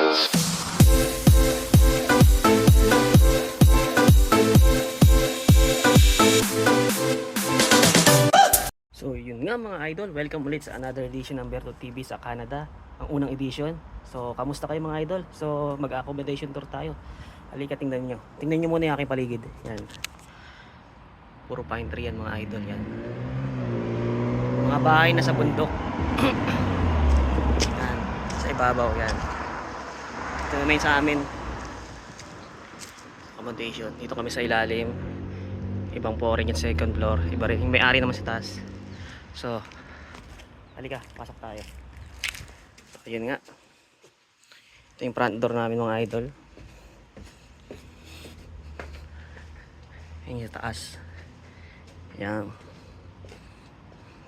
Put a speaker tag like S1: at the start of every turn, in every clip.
S1: So yun nga mga idol, welcome ulit sa another edition ng Berto TV sa Canada, ang unang edition. So kamusta kayo mga idol? So mag-accommodation tour tayo. Halika, tingnan nyo. Tingnan nyo muna yung aking paligid. Yan. Puro pine tree yan mga idol yan. Mga bahay na sa bundok. Yan. Sa ibabaw yan. Ito naman sa amin. Accommodation. Dito kami sa ilalim. Ibang flooring yung second floor. Iba rin. Yung may-ari naman sa taas. So, halika, pasok tayo. So, ayun nga. Ito yung front door namin mga idol. Ayun sa taas. Ayan.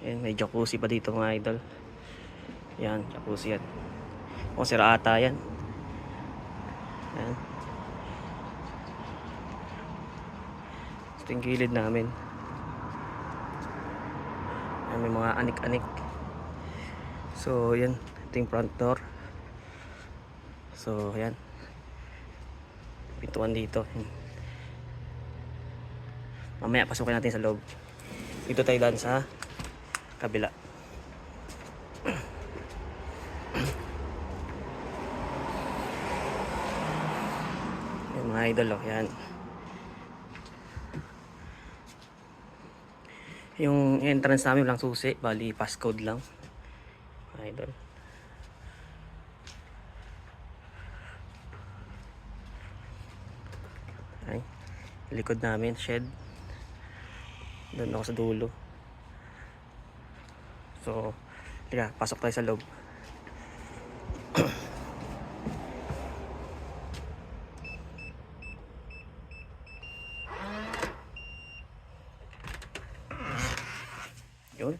S1: Ayan, may jacuzzi pa dito mga idol. Ayan, jacuzzi yan. O, sira ata yan. Ayan. Ito yung gilid namin. May mga anik-anik. So yan, ito yung front door. So yan, pintuan dito. Mamaya pasukin natin sa loob. Dito tayo dan sa kabila. Yan mga idol, oh, yan. Yung entrance namin walang susi, bali passcode lang. Idol. Ay, likod namin, shed. Doon ako sa dulo. So, tira, pasok tayo sa loob. Yun.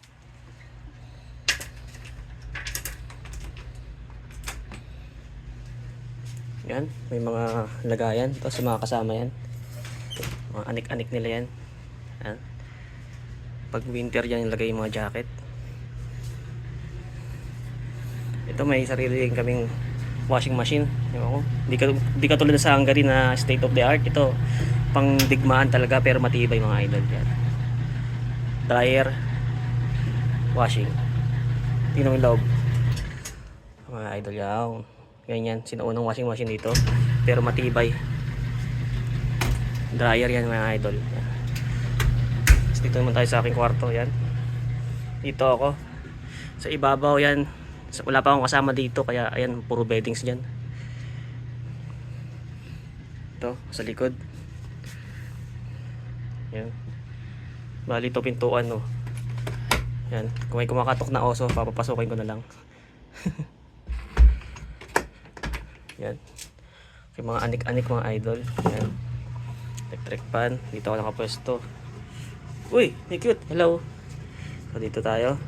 S1: Yan, may mga lagayan. Tapos mga kasama yan. Mga anik-anik nila yan. Yan. Pag winter yan, ilagay yung mga jacket. Ito may sarili din kaming washing machine. Di ka tulad sa Hungary na state of the art. Ito, pang digmaan talaga pero matibay mga idol. Yan. Dryer. Washing. Tingnan mo yung loob. Mga idol yan. Ganyan, sinuunang washing machine dito. Pero matibay. Dryer yan mga idol. So, dito naman tayo sa aking kwarto. Yan. Dito ako. Sa ibabaw yan. Wala pa akong kasama dito. Kaya ayan, puro beddings dyan. Ito, sa likod. Yan. Bali ito pintuan, no. Yan. Kung may kumakatok na oso, papapasukin ko na lang. Yan. Okay, mga anik-anik mga idol. Yan. Electric pan. Dito ako nakapwesto. Uy, may cute. Hello. So, dito tayo.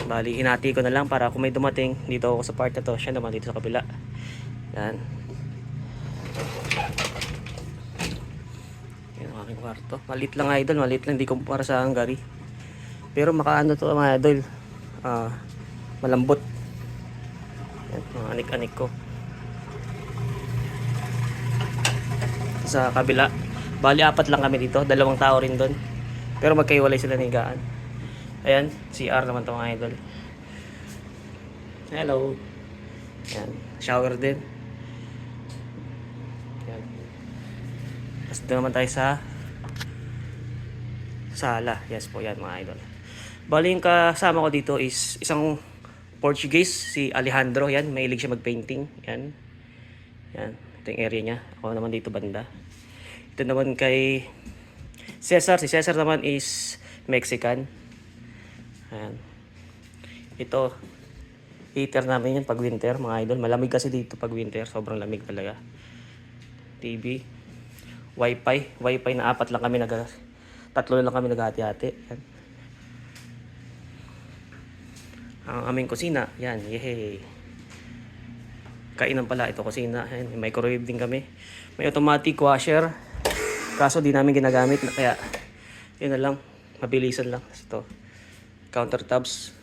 S1: Bali, hinati ko na lang para kung may dumating, dito ako sa part na to. Siya naman dito sa kabila. Yan. Yan ang aking kwarto. Maliit lang idol. Maliit lang. Di kumpara sa Hungary. Pero makaano to mga idol. Malambot. Yan, mga anik-anik ko. Sa kabila, bali apat lang kami dito, 2 tao rin doon. Pero magkaiwalay sila ng higaan. Ayan, CR naman to mga idol. Hello. Yan, shower din. Yan. Tapos doon naman tayo sa sala. Yes po, yan mga idol. Bali yung kasama ko dito is isang Portuguese, si Alejandro. Yan, mahilig siya mag-painting. Yan. Yan, ito yung area niya. Ako naman dito banda. Ito naman kay Cesar. Si Cesar naman is Mexican. Ayan. Ito, heater namin yan pag winter mga idol. Malamig kasi dito pag winter. Sobrang lamig talaga. TV. Wi-Fi na 4 lang kami. 3 lang kami naghati-hati. Yan. Ang aming kusina, yan, yehey. Kainan pala, ito kusina. Yan, may microwave din kami. May automatic washer. Kaso di namin ginagamit, kaya yun na lang, mabilisan lang. Ito, countertops.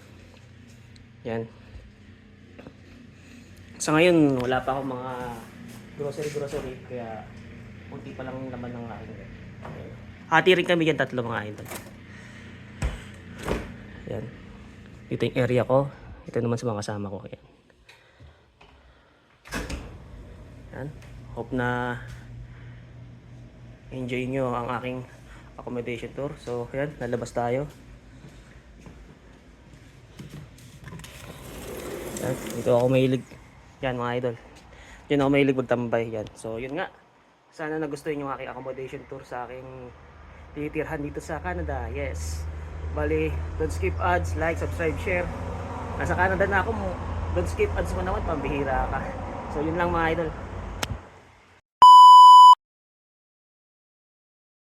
S1: Yan. Sa ngayon, wala pa akong mga grocery, kaya unti pa lang laman ng aking rep. Ayan. Hati rin kami dyan, tatlo mga idol. Ayan. Dito yung area ko. Ito naman sa mga kasama ko. Ayan. Ayan. Hope na enjoy nyo ang aking accommodation tour. So, ayan, lalabas tayo. Ayan, dito ako mahilig. Yan mga idol. Diyan ako mahilig magtambay. Yan. So, yun nga. Sana nagustuhan yung aking accommodation tour sa aking tinitirhan dito sa Canada. Yes. Bali, don't skip ads, like, subscribe, share. Nasa Canada na ako mo. Don't skip ads mo naman, pambihira ka. So, yun lang mga idol.